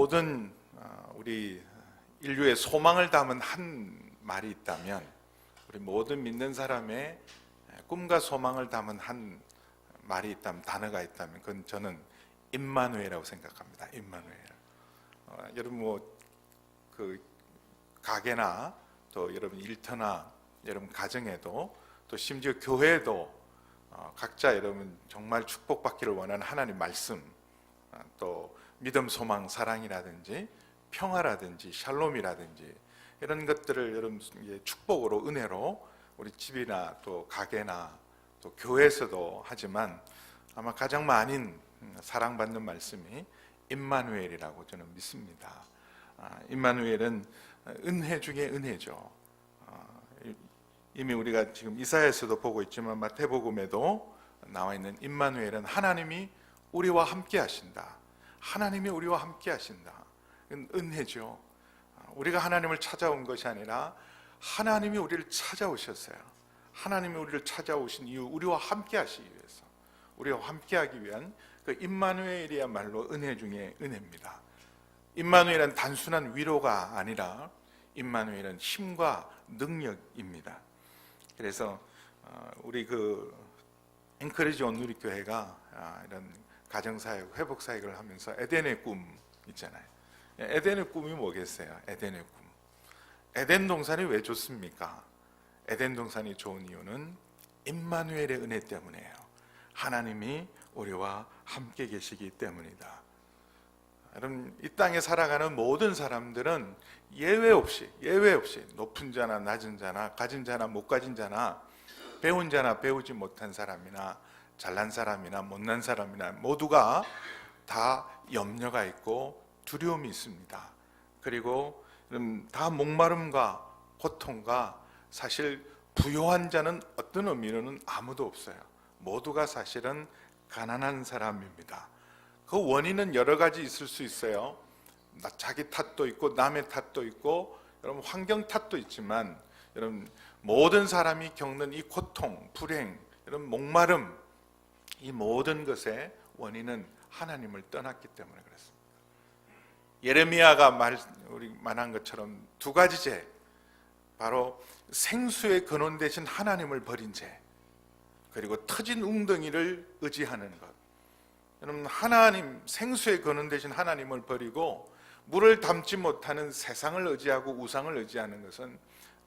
모든 우리 인류의 소망을 담은 한 말이 있다면, 우리 모든 믿는 사람의 꿈과 소망을 담은 한 말이 있다면, 단어가 있다면, 그건 저는 임마누엘이라고 생각합니다. 임마누엘. 여러분 그 가게나 또 여러분 일터나 여러분 가정에도 또 심지어 교회에도 각자 여러분 정말 축복받기를 원하는 하나님 말씀, 또 믿음, 소망, 사랑이라든지 평화라든지 샬롬이라든지 이런 것들을 여러분 축복으로, 은혜로 우리 집이나 또 가게나 또 교회에서도 하지만, 아마 가장 많이 사랑받는 말씀이 임마누엘이라고 저는 믿습니다. 임마누엘은 은혜 중에 은혜죠. 이미 우리가 지금 이사야에서도 보고 있지만 마태복음에도 나와 있는 임마누엘은 하나님이 우리와 함께 하신다. 하나님이 우리와 함께 하신다. 은혜죠. 우리가 하나님을 찾아온 것이 아니라 하나님이 우리를 찾아오셨어요. 하나님이 우리를 찾아오신 이유, 우리와 함께 하시기 위해서, 우리와 함께 하기 위한 그 임마누엘이야말로 은혜 중에 은혜입니다. 임마누엘은 단순한 위로가 아니라 임마누엘은 힘과 능력입니다. 그래서 우리 그 앵커리지 온누리교회가 이런 가정사역, 회복사역을 하면서 에덴의 꿈 있잖아요. 에덴의 꿈이 뭐겠어요? 에덴의 꿈. 에덴 동산이 왜 좋습니까? 에덴 동산이 좋은 이유는 임마누엘의 은혜 때문이에요. 하나님이 우리와 함께 계시기 때문이다. 여러분, 이 땅에 살아가는 모든 사람들은 예외 없이 높은 자나 낮은 자나 가진 자나 못 가진 자나 배운 자나 배우지 못한 사람이나 잘난 사람이나 못난 사람이나 모두가 다 염려가 있고 두려움이 있습니다. 그리고 다 목마름과 고통과, 사실 부요한 자는 어떤 의미로는 아무도 없어요. 모두가 사실은 가난한 사람입니다. 그 원인은 여러 가지 있을 수 있어요. 자기 탓도 있고 남의 탓도 있고 여러분 환경 탓도 있지만, 여러분 모든 사람이 겪는 이 고통, 불행, 이런 목마름, 이 모든 것의 원인은 하나님을 떠났기 때문에 그렇습니다. 예레미야가 우리 말한 것처럼 두 가지 죄, 바로 생수의 근원 대신 하나님을 버린 죄, 그리고 터진 웅덩이를 의지하는 것. 여러분, 하나님, 생수의 근원 대신 하나님을 버리고 물을 담지 못하는 세상을 의지하고 우상을 의지하는 것은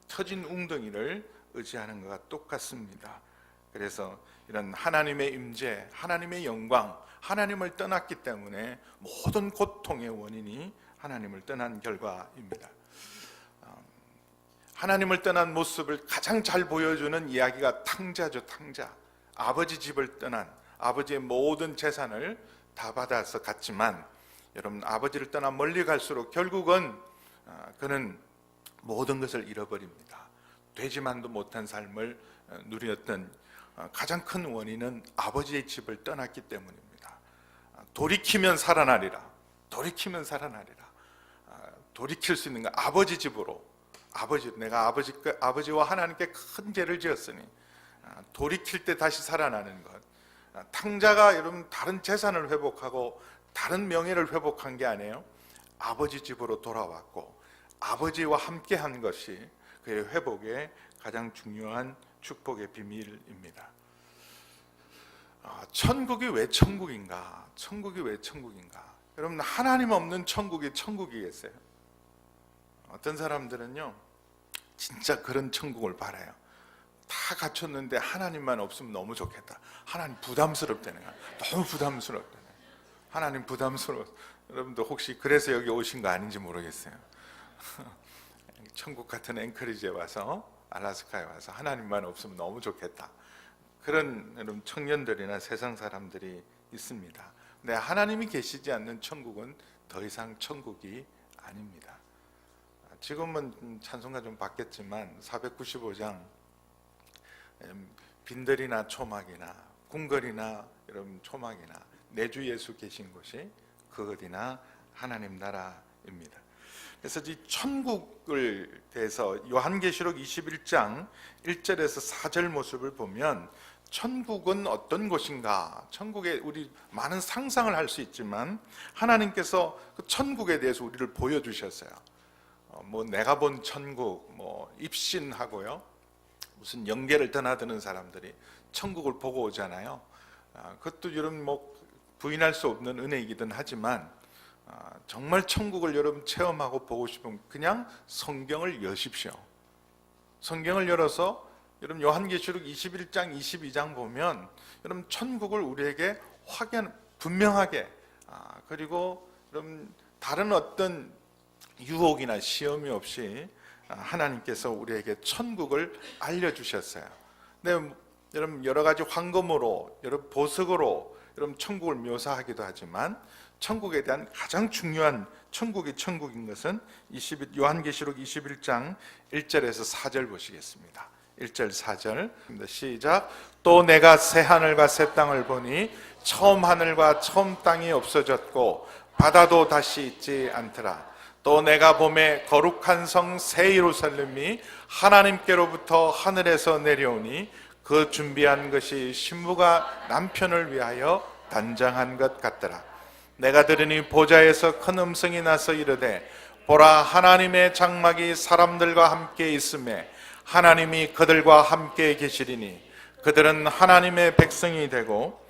터진 웅덩이를 의지하는 것과 똑같습니다. 그래서 이런 하나님의 임재, 하나님의 영광, 하나님을 떠났기 때문에 모든 고통의 원인이 하나님을 떠난 결과입니다. 하나님을 떠난 모습을 가장 잘 보여주는 이야기가 탕자죠. 탕자. 아버지 집을 떠난, 아버지의 모든 재산을 다 받아서 갔지만, 여러분 아버지를 떠나 멀리 갈수록 결국은 그는 모든 것을 잃어버립니다. 되지만도 못한 삶을 누렸던 가장 큰 원인은 아버지의 집을 떠났기 때문입니다. 돌이키면 살아나리라. 돌이키면 살아나리라. 돌이킬 수 있는 건 아버지 집으로. 내가 아버지와 하나님께 큰 죄를 지었으니 돌이킬 때 다시 살아나는 것. 탕자가 여러분 다른 재산을 회복하고 다른 명예를 회복한 게 아니에요. 아버지 집으로 돌아왔고 아버지와 함께 한 것이 그의 회복의 가장 중요한 축복의 비밀입니다. 천국이 왜 천국인가? 천국이 왜 천국인가? 여러분, 하나님 없는 천국이 천국이겠어요? 어떤 사람들은요 진짜 그런 천국을 바라요. 다 갖췄는데 하나님만 없으면 너무 좋겠다. 하나님 부담스럽다는 거야. 너무 부담스럽다. 하나님 부담스러워. 여러분도 혹시 그래서 여기 오신 거 아닌지 모르겠어요. 천국 같은 앵커리지에 와서, 알래스카에 와서 하나님만 없으면 너무 좋겠다. 그런 여러분 청년들이나 세상 사람들이 있습니다. 근데 하나님이 계시지 않는 천국은 더 이상 천국이 아닙니다. 지금은 찬송가 좀 바뀌었지만 495장 빈들이나 초막이나 궁궐이나 여러분 초막이나 내 주 예수 계신 곳이 그 어디나 하나님 나라입니다. 그래서 이 천국을 대해서 요한계시록 21장 1절에서 4절 모습을 보면 천국은 어떤 곳인가? 천국에 우리 많은 상상을 할 수 있지만 하나님께서 그 천국에 대해서 우리를 보여주셨어요. 뭐 내가 본 천국, 뭐 입신하고요. 무슨 영계를 드나드는 사람들이 천국을 보고 오잖아요. 그것도 여러분 뭐 부인할 수 없는 은혜이기는 하지만 정말 천국을 여러분 체험하고 보고 싶으면 그냥 성경을 여십시오. 성경을 열어서 여러분 요한계시록 21장 22장 보면 여러분 천국을 우리에게 분명하게 그리고 여러분 다른 어떤 유혹이나 시험이 없이 하나님께서 우리에게 천국을 알려주셨어요. 근데 여러분 여러 가지 황금으로 여러분 보석으로 여러분 천국을 묘사하기도 하지만 천국에 대한 가장 중요한 천국인 것은 요한계시록 21장 1절에서 4절 보시겠습니다. 1절 4절 시작. 또 내가 새 하늘과 새 땅을 보니 처음 하늘과 처음 땅이 없어졌고 바다도 다시 있지 않더라. 또 내가 보매 거룩한 성 새 예루살렘이 하나님께로부터 하늘에서 내려오니 그 준비한 것이 신부가 남편을 위하여 단장한 것 같더라. 내가 들으니 보좌에서 큰 음성이 나서 이르되 보라 하나님의 장막이 사람들과 함께 있음에 하나님이 그들과 함께 계시리니 그들은 하나님의 백성이 되고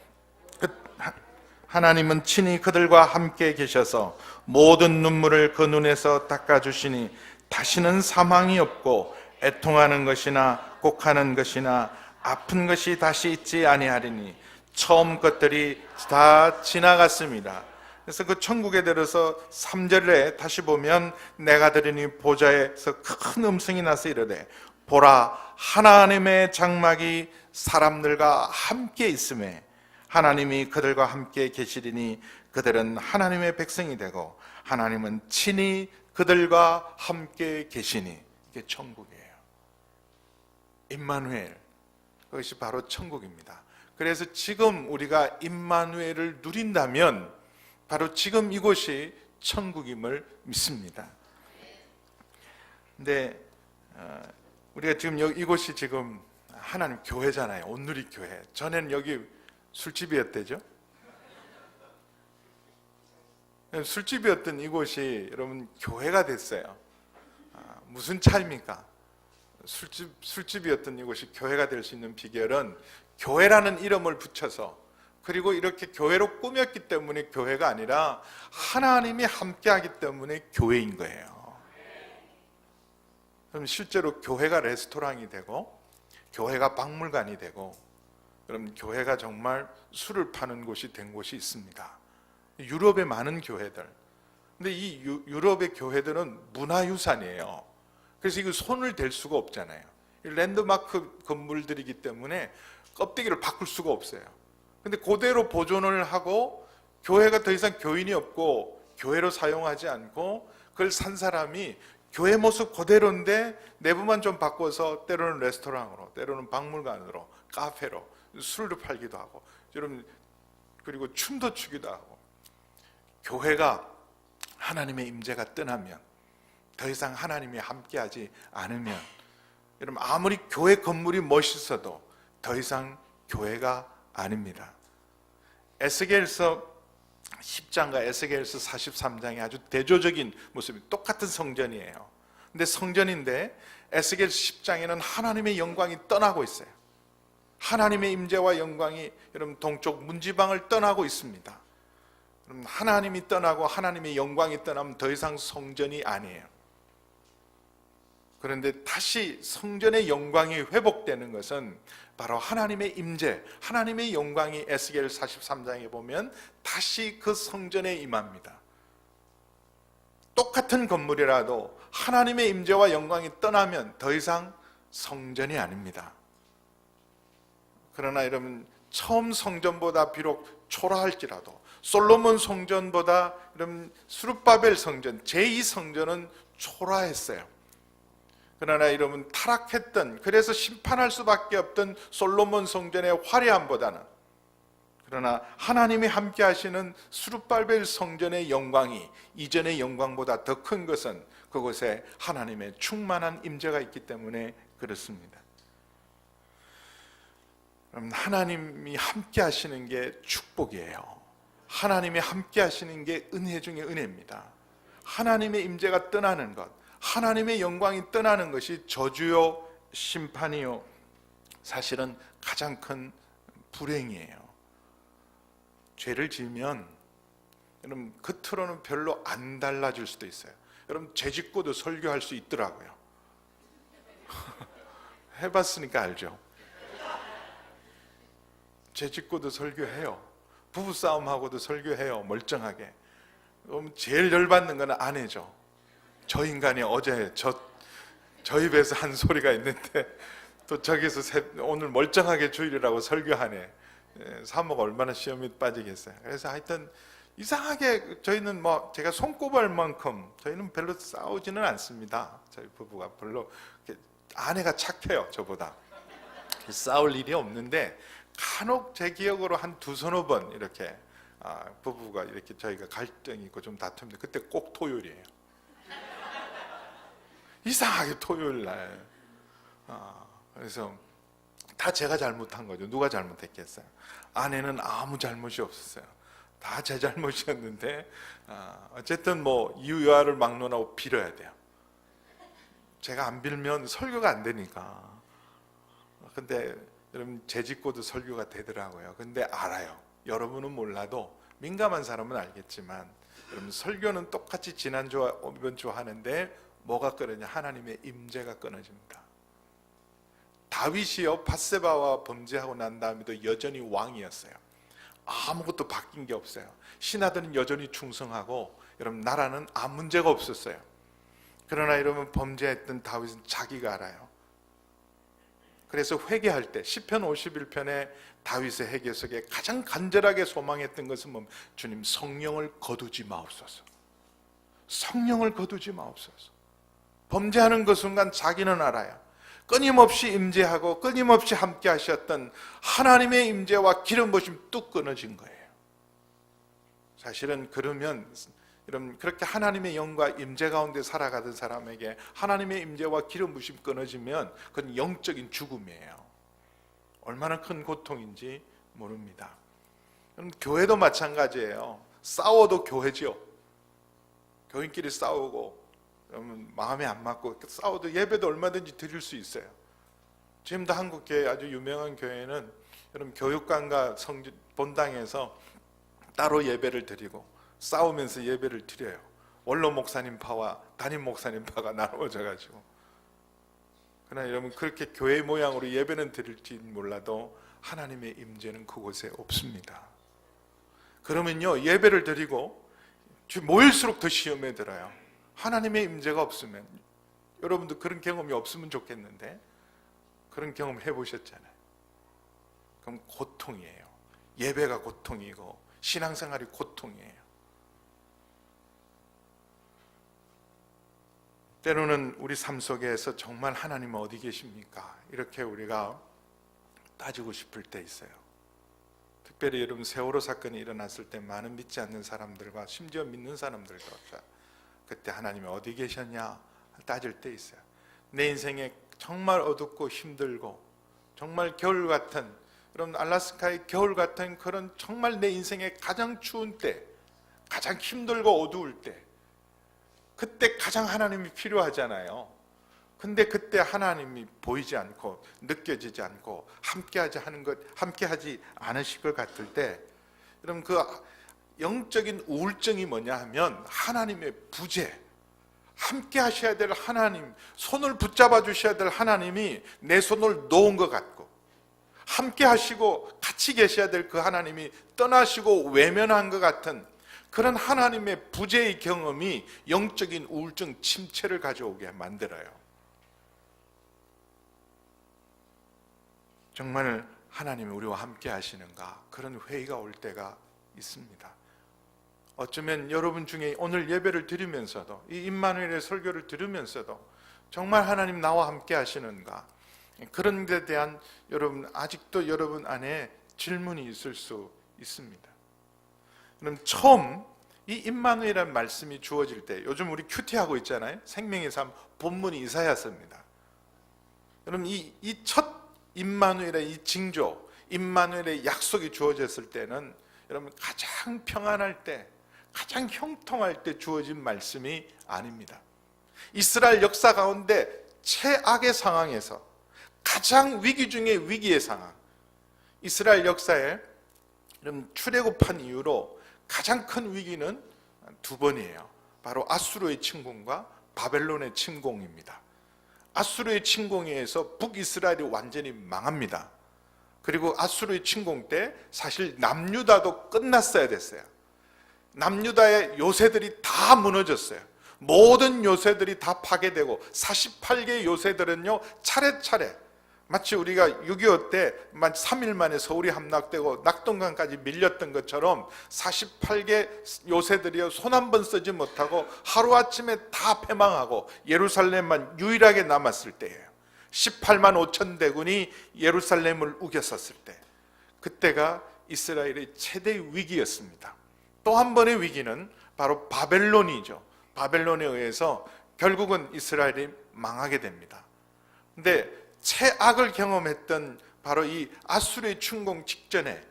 하나님은 친히 그들과 함께 계셔서 모든 눈물을 그 눈에서 닦아주시니 다시는 사망이 없고 애통하는 것이나 곡하는 것이나 아픈 것이 다시 있지 아니하리니 처음 것들이 다 지나갔습니다. 그래서 그 천국에 들어서 3절에 다시 보면 내가 들으니 보좌에서 큰 음성이 나서 이르되 보라 하나님의 장막이 사람들과 함께 있음에 하나님이 그들과 함께 계시리니 그들은 하나님의 백성이 되고 하나님은 친히 그들과 함께 계시니 이게 천국이에요. 임마누엘, 그것이 바로 천국입니다. 그래서 지금 우리가 임마누엘을 누린다면 바로 지금 이곳이 천국임을 믿습니다. 근데 우리가 지금 이곳이 지금 하나님 교회잖아요. 온누리 교회. 전에는 여기 술집이었대죠. 술집이었던 이곳이 여러분 교회가 됐어요. 무슨 차이입니까? 술집이었던 이곳이 교회가 될 수 있는 비결은 교회라는 이름을 붙여서 그리고 이렇게 교회로 꾸몄기 때문에 교회가 아니라 하나님이 함께하기 때문에 교회인 거예요. 그럼 실제로 교회가 레스토랑이 되고 교회가 박물관이 되고 그럼 교회가 정말 술을 파는 곳이 된 곳이 있습니다. 유럽의 많은 교회들. 근데 이 유럽의 교회들은 문화유산이에요. 그래서 이거 손을 댈 수가 없잖아요. 랜드마크 건물들이기 때문에 껍데기를 바꿀 수가 없어요. 근데 그대로 보존을 하고 교회가 더 이상 교인이 없고 교회로 사용하지 않고 그걸 산 사람이 교회 모습 그대로인데 내부만 좀 바꿔서 때로는 레스토랑으로 때로는 박물관으로 카페로 술도 팔기도 하고 여러분 그리고 춤도 추기도 하고 교회가 하나님의 임재가 떠나면 더 이상 하나님이 함께하지 않으면 여러분 아무리 교회 건물이 멋있어도 더 이상 교회가 아닙니다. 에스겔서 10장과 에스겔서 43장의 아주 대조적인 모습이 똑같은 성전이에요. 근데 성전인데 에스겔 10장에는 하나님의 영광이 떠나고 있어요. 하나님의 임재와 영광이 여러분 동쪽 문지방을 떠나고 있습니다. 여러분 하나님이 떠나고 하나님의 영광이 떠나면 더 이상 성전이 아니에요. 그런데 다시 성전의 영광이 회복되는 것은 바로 하나님의 임재, 하나님의 영광이 에스겔 43장에 보면 다시 그 성전에 임합니다. 똑같은 건물이라도 하나님의 임재와 영광이 떠나면 더 이상 성전이 아닙니다. 그러나 여러분 처음 성전보다 비록 초라할지라도 솔로몬 성전보다 여러분 스룹바벨 성전 제2 성전은 초라했어요. 그러나 여러분 타락했던 그래서 심판할 수밖에 없던 솔로몬 성전의 화려함보다는 그러나 하나님이 함께 하시는 스룹바벨 성전의 영광이 이전의 영광보다 더 큰 것은 그곳에 하나님의 충만한 임재가 있기 때문에 그렇습니다. 여러분, 하나님이 함께 하시는 게 축복이에요. 하나님이 함께 하시는 게 은혜 중에 은혜입니다. 하나님의 임재가 떠나는 것, 하나님의 영광이 떠나는 것이 저주요 심판이요, 사실은 가장 큰 불행이에요. 죄를 지으면 여러분 겉으로는 별로 안 달라질 수도 있어요. 여러분 죄 짓고도 설교할 수 있더라고요. 해봤으니까 알죠. 죄 짓고도 설교해요. 부부싸움하고도 설교해요. 멀쩡하게. 제일 열받는 건 아내죠. 저 인간이 어제 저 입에서 한 소리가 있는데 또 저기서 오늘 멀쩡하게 주일이라고 설교하네. 사모가 얼마나 시험에 빠지겠어요. 그래서 하여튼 이상하게 저희는 뭐 제가 손꼽을 만큼 저희는 별로 싸우지는 않습니다. 저희 부부가 별로 아내가 착해요. 저보다 싸울 일이 없는데 간혹 제 기억으로 한 두서너 번 이렇게 부부가 이렇게 저희가 갈등이 있고 좀 다툽니다. 그때 꼭 토요일이에요. 이상하게 토요일 날. 그래서 다 제가 잘못한 거죠. 누가 잘못했겠어요? 아내는 아무 잘못이 없었어요. 다 제 잘못이었는데 어쨌든 뭐 이유야를 막론하고 빌어야 돼요. 제가 안 빌면 설교가 안 되니까. 근데 여러분 죄 짓고도 설교가 되더라고요. 근데 알아요. 여러분은 몰라도 민감한 사람은 알겠지만 여러분 설교는 똑같이 지난주와 이번 주 하는데 뭐가 끊어지냐? 하나님의 임재가 끊어집니다. 다윗이요 밧세바와 범죄하고 난 다음에도 여전히 왕이었어요. 아무것도 바뀐 게 없어요. 신하들은 여전히 충성하고 여러분 나라는 아무 문제가 없었어요. 그러나 여러분 범죄했던 다윗은 자기가 알아요. 그래서 회개할 때 시편 51편에 다윗의 회개 속에 가장 간절하게 소망했던 것은 뭐 주님 성령을 거두지 마옵소서. 성령을 거두지 마옵소서. 범죄하는 그 순간 자기는 알아요. 끊임없이 임재하고 끊임없이 함께 하셨던 하나님의 임재와 기름 부으심 뚝 끊어진 거예요. 사실은 그러면 여러분 그렇게 하나님의 영과 임재 가운데 살아가던 사람에게 하나님의 임재와 기름 부으심 끊어지면 그건 영적인 죽음이에요. 얼마나 큰 고통인지 모릅니다. 교회도 마찬가지예요. 싸워도 교회죠. 교인끼리 싸우고 마음에 안 맞고 싸워도 예배도 얼마든지 드릴 수 있어요. 지금도 한국 교회 아주 유명한 교회는 여러분 교육관과 본당에서 따로 예배를 드리고 싸우면서 예배를 드려요. 원로 목사님파와 담임 목사님파가 나누어져 가지고. 그러나 여러분 그렇게 교회 모양으로 예배는 드릴지 몰라도 하나님의 임재는 그곳에 없습니다. 그러면요 예배를 드리고 모일수록 더 시험에 들어요. 하나님의 임재가 없으면 여러분도 그런 경험이 없으면 좋겠는데 그런 경험 해보셨잖아요. 그럼 고통이에요. 예배가 고통이고 신앙생활이 고통이에요. 때로는 우리 삶 속에서 정말 하나님은 어디 계십니까? 이렇게 우리가 따지고 싶을 때 있어요. 특별히 여러분 세월호 사건이 일어났을 때 많은 믿지 않는 사람들과 심지어 믿는 사람들도 그때 하나님이 어디 계셨냐 따질 때 있어요. 내 인생에 정말 어둡고 힘들고 정말 겨울 같은, 여러분 알래스카의 겨울 같은 그런 정말 내 인생에 가장 추운 때, 가장 힘들고 어두울 때, 그때 가장 하나님이 필요하잖아요. 근데 그때 하나님이 보이지 않고 느껴지지 않고 함께하지 않으실 것 같을 때, 여러분 그 영적인 우울증이 뭐냐 하면 하나님의 부재, 함께 하셔야 될 하나님, 손을 붙잡아 주셔야 될 하나님이 내 손을 놓은 것 같고, 함께 하시고 같이 계셔야 될 그 하나님이 떠나시고 외면한 것 같은 그런 하나님의 부재의 경험이 영적인 우울증 침체를 가져오게 만들어요. 정말 하나님이 우리와 함께 하시는가, 그런 회의가 올 때가 있습니다. 어쩌면 여러분 중에 오늘 예배를 드리면서도, 이 임마누엘의 설교를 들으면서도 정말 하나님 나와 함께 하시는가, 그런 데 대한 여러분 아직도 여러분 안에 질문이 있을 수 있습니다. 그럼 처음 이 임마누엘이라는 말씀이 주어질 때, 요즘 우리 큐티하고 있잖아요. 생명의 삶 본문이 이사야서입니다. 여러분 이 첫 임마누엘의 이 징조, 임마누엘의 약속이 주어졌을 때는 여러분 가장 평안할 때, 가장 형통할 때 주어진 말씀이 아닙니다. 이스라엘 역사 가운데 최악의 상황에서 가장 위기 중에 위기의 상황, 이스라엘 역사에 출애굽한 이후로 가장 큰 위기는 두 번이에요. 바로 아수르의 침공과 바벨론의 침공입니다. 아수르의 침공에 의해서 북이스라엘이 완전히 망합니다. 그리고 아수르의 침공 때 사실 남유다도 끝났어야 됐어요. 남유다의 요새들이 다 무너졌어요. 모든 요새들이 다 파괴되고 48개의 요새들은요 차례차례, 마치 우리가 6.25 때 3일 만에 서울이 함락되고 낙동강까지 밀렸던 것처럼 48개 요새들이요 손 한 번 쓰지 못하고 하루아침에 다 패망하고 예루살렘만 유일하게 남았을 때예요. 18만 5천 대군이 예루살렘을 우겼었을 때, 그때가 이스라엘의 최대 위기였습니다. 또 한 번의 위기는 바로 바벨론이죠. 바벨론에 의해서 결국은 이스라엘이 망하게 됩니다. 근데 최악을 경험했던 바로 이 아수르의 침공 직전에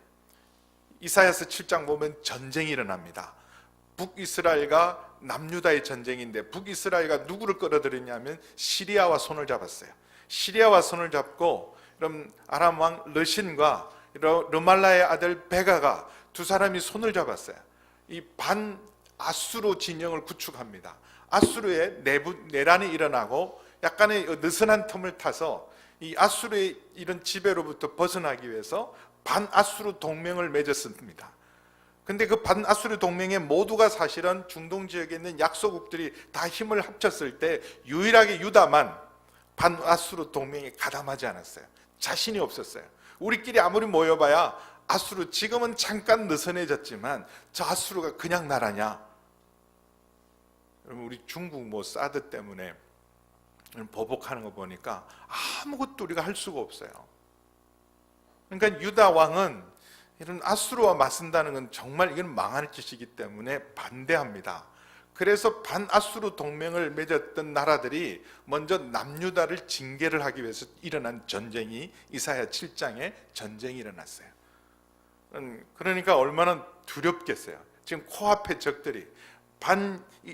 이사야서 7장 보면 전쟁이 일어납니다. 북이스라엘과 남유다의 전쟁인데, 북이스라엘가 누구를 끌어들였냐면 시리아와 손을 잡았어요. 시리아와 손을 잡고 그럼 아람 왕 르신과 르말라의 아들 베가가 두 사람이 손을 잡았어요. 이 반 아수르 진영을 구축합니다. 아수르의 내란이 일어나고 약간의 느슨한 틈을 타서 이 아수르의 이런 지배로부터 벗어나기 위해서 반아수르 동맹을 맺었습니다. 근데 그 반아수르 동맹의 모두가 사실은 중동 지역에 있는 약소국들이 다 힘을 합쳤을 때 유일하게 유다만 반아수르 동맹에 가담하지 않았어요. 자신이 없었어요. 우리끼리 아무리 모여봐야 아수르 지금은 잠깐 느슨해졌지만 저 아수르가 그냥 나라냐? 여러분, 우리 중국 사드 때문에 보복하는 거 보니까 아무것도 우리가 할 수가 없어요. 그러니까 유다 왕은 이런 아수르와 맞선다는 건 정말 이건 망할 짓이기 때문에 반대합니다. 그래서 반아수르 동맹을 맺었던 나라들이 먼저 남유다를 징계를 하기 위해서 일어난 전쟁이 이사야 7장에 전쟁이 일어났어요. 그러니까 얼마나 두렵겠어요. 지금 코앞에 적들이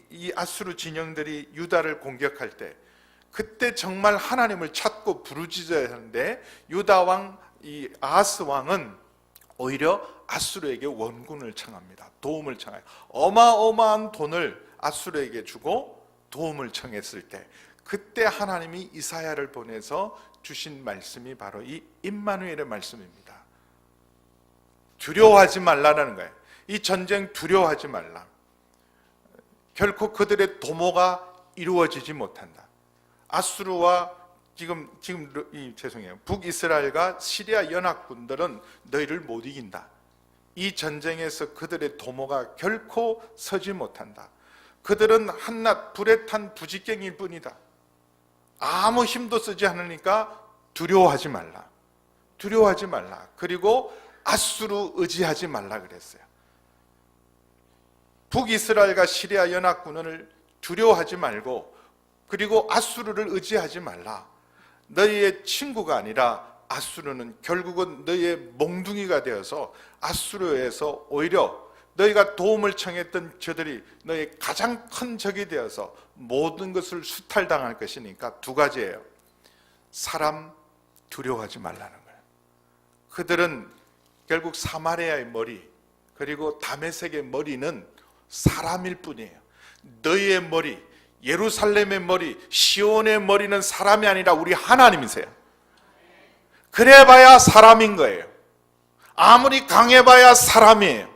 이 아수르 진영들이 유다를 공격할 때, 그때 정말 하나님을 찾고 부르짖어야 하는데 유다 왕 이 아하스 왕은 오히려 아수르에게 원군을 청합니다. 도움을 청해요. 어마어마한 돈을 아수르에게 주고 도움을 청했을 때, 그때 하나님이 이사야를 보내서 주신 말씀이 바로 이 임마누엘의 말씀입니다. 두려워하지 말라는 거예요. 이 전쟁 두려워하지 말라. 결코 그들의 도모가 이루어지지 못한다. 아수르와 죄송해요. 북이스라엘과 시리아 연합군들은 너희를 못 이긴다. 이 전쟁에서 그들의 도모가 결코 서지 못한다. 그들은 한낱 불에 탄 부지깽일 뿐이다. 아무 힘도 쓰지 않으니까 두려워하지 말라. 두려워하지 말라. 그리고 아수르 의지하지 말라 그랬어요. 북이스라엘과 시리아 연합군을 두려워하지 말고, 그리고 아수르를 의지하지 말라. 너희의 친구가 아니라 아수르는 결국은 너희의 몽둥이가 되어서 아수르에서 오히려 너희가 도움을 청했던 저들이 너희의 가장 큰 적이 되어서 모든 것을 수탈당할 것이니까 두 가지예요. 사람 두려워하지 말라는 거예요. 그들은 결국 사마리아의 머리, 그리고 다메섹의 머리는 사람일 뿐이에요. 너희의 머리, 예루살렘의 머리, 시온의 머리는 사람이 아니라 우리 하나님이세요. 그래봐야 사람인 거예요. 아무리 강해봐야 사람이에요.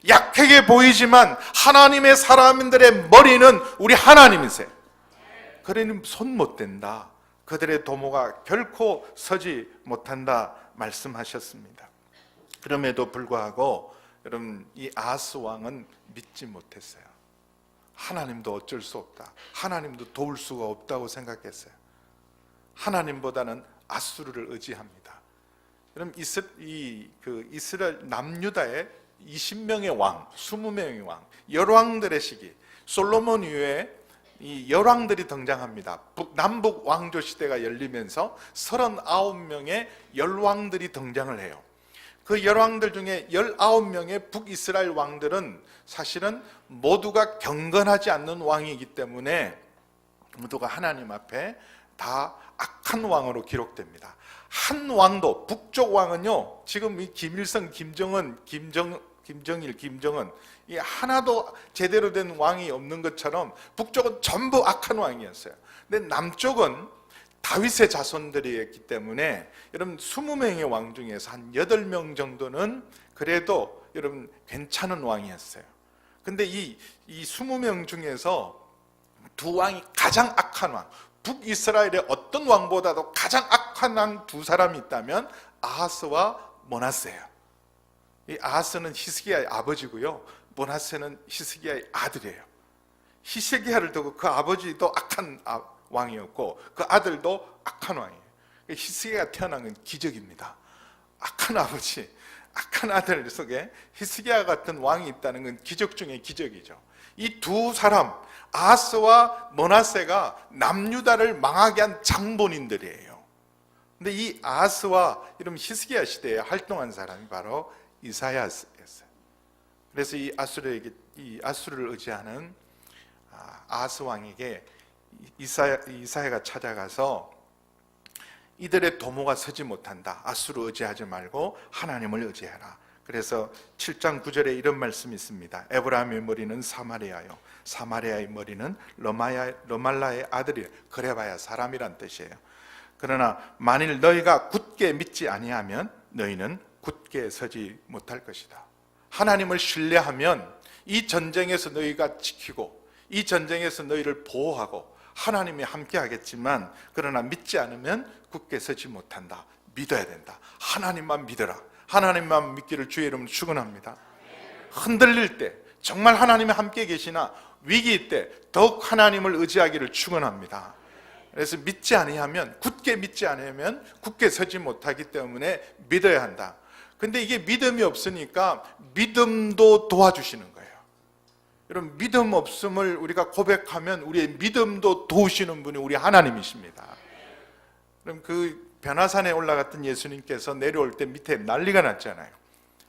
약하게 보이지만 하나님의 사람들의 머리는 우리 하나님이세요. 그러니 손 못 댄다. 그들의 도모가 결코 서지 못한다 말씀하셨습니다. 그럼에도 불구하고 여러분, 이 아하스 왕은 믿지 못했어요. 하나님도 어쩔 수 없다. 하나님도 도울 수가 없다고 생각했어요. 하나님보다는 아수르를 의지합니다. 그럼 이스라엘 남유다의 20명의 왕, 20명의 왕, 열왕들의 시기, 솔로몬 이후에 이 열왕들이 등장합니다. 남북 왕조 시대가 열리면서 39명의 열왕들이 등장을 해요. 그 열왕들 중에 19명의 북이스라엘 왕들은 사실은 모두가 경건하지 않는 왕이기 때문에 모두가 하나님 앞에 다 악한 왕으로 기록됩니다. 한 왕도, 북쪽 왕은요, 지금 이 김일성, 김정은, 김정일, 김정은 이 하나도 제대로 된 왕이 없는 것처럼 북쪽은 전부 악한 왕이었어요. 근데 남쪽은 다윗의 자손들이었기 때문에 여러분 20명의 왕 중에서 한 8명 정도는 그래도 여러분 괜찮은 왕이었어요. 근데 이 20명 중에서 두 왕이 가장 악한 왕, 북이스라엘의 어떤 왕보다도 가장 악한 왕 두 사람이 있다면 아하스와 므낫세예요. 이 아하스는 히스기야의 아버지고요, 므낫세는 히스기야의 아들이에요. 히스기야를 두고 그 아버지도 악한 왕이었고 그 아들도 악한 왕이에요. 히스기야가 태어난 건 기적입니다. 악한 아버지, 악한 아들 속에 히스기야 같은 왕이 있다는 건 기적 중에 기적이죠. 이 두 사람, 아하스와 므낫세가 남유다를 망하게 한 장본인들이에요. 근데 이 아하스와 이런 히스기야 시대에 활동한 사람이 바로 이사야였어요. 그래서 이 아수르를 의지하는 아하스 왕에게 이사야가 찾아가서 이들의 도모가 서지 못한다, 아수르 의지하지 말고 하나님을 의지해라. 그래서 7장 9절에 이런 말씀이 있습니다. 에브라임의 머리는 사마리아요, 사마리아의 머리는 르말라의 아들이에요. 그래봐야 사람이란 뜻이에요. 그러나 만일 너희가 굳게 믿지 아니하면 너희는 굳게 서지 못할 것이다. 하나님을 신뢰하면 이 전쟁에서 너희가 지키고 이 전쟁에서 너희를 보호하고 하나님이 함께 하겠지만, 그러나 믿지 않으면 굳게 서지 못한다. 믿어야 된다. 하나님만 믿어라. 하나님만 믿기를 주의 이름으로 축원합니다. 흔들릴 때 정말 하나님이 함께 계시나 위기일 때 더욱 하나님을 의지하기를 축원합니다. 그래서 믿지 아니하면, 굳게 믿지 않으면 굳게 서지 못하기 때문에 믿어야 한다. 근데 이게 믿음이 없으니까 믿음도 도와주시는 거예요. 여러분, 믿음 없음을 우리가 고백하면 우리의 믿음도 도우시는 분이 우리 하나님이십니다. 그럼 그 변화산에 올라갔던 예수님께서 내려올 때 밑에 난리가 났잖아요.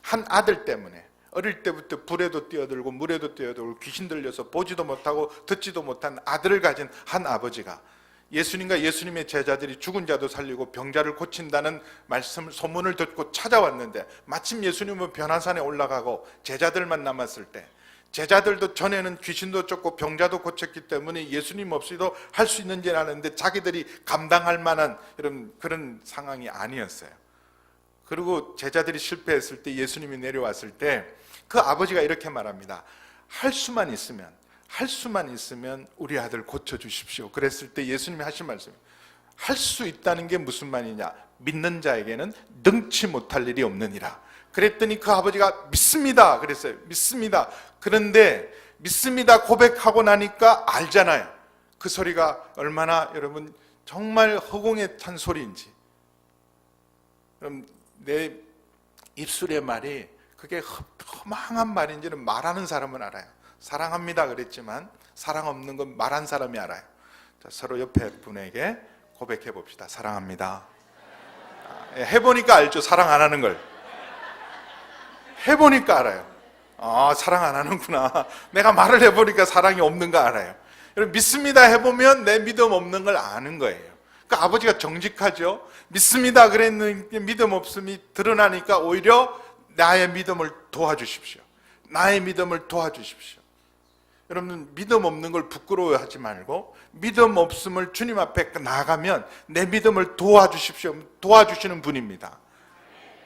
한 아들 때문에 어릴 때부터 불에도 뛰어들고 물에도 뛰어들고 귀신 들려서 보지도 못하고 듣지도 못한 아들을 가진 한 아버지가 예수님과 예수님의 제자들이 죽은 자도 살리고 병자를 고친다는 말씀을, 소문을 듣고 찾아왔는데 마침 예수님은 변화산에 올라가고 제자들만 남았을 때, 제자들도 전에는 귀신도 쫓고 병자도 고쳤기 때문에 예수님 없이도 할 수 있는지 아는데 자기들이 감당할 만한 그런 상황이 아니었어요. 그리고 제자들이 실패했을 때 예수님이 내려왔을 때 그 아버지가 이렇게 말합니다. 할 수만 있으면 우리 아들 고쳐주십시오. 그랬을 때 예수님이 하신 말씀이, 할 수 있다는 게 무슨 말이냐, 믿는 자에게는 능치 못할 일이 없느니라. 그랬더니 그 아버지가 믿습니다 그랬어요. 믿습니다. 그런데 믿습니다 고백하고 나니까 알잖아요. 그 소리가 얼마나 여러분 정말 허공에 탄 소리인지. 그럼 내 입술의 말이 그게 허망한 말인지는 말하는 사람은 알아요. 사랑합니다 그랬지만 사랑 없는 건 말한 사람이 알아요. 자, 서로 옆에 분에게 고백해 봅시다. 사랑합니다. 해보니까 알죠. 사랑 안 하는 걸 해보니까 알아요. 사랑 안 하는구나. 내가 말을 해보니까 사랑이 없는 거 알아요. 여러분, 믿습니다 해보면 내 믿음 없는 걸 아는 거예요. 그러니까 아버지가 정직하죠. 믿습니다 그랬는데 믿음 없음이 드러나니까 오히려 나의 믿음을 도와주십시오. 나의 믿음을 도와주십시오. 여러분, 믿음 없는 걸 부끄러워하지 말고 믿음 없음을 주님 앞에 나가면 내 믿음을 도와주십시오. 도와주시는 분입니다.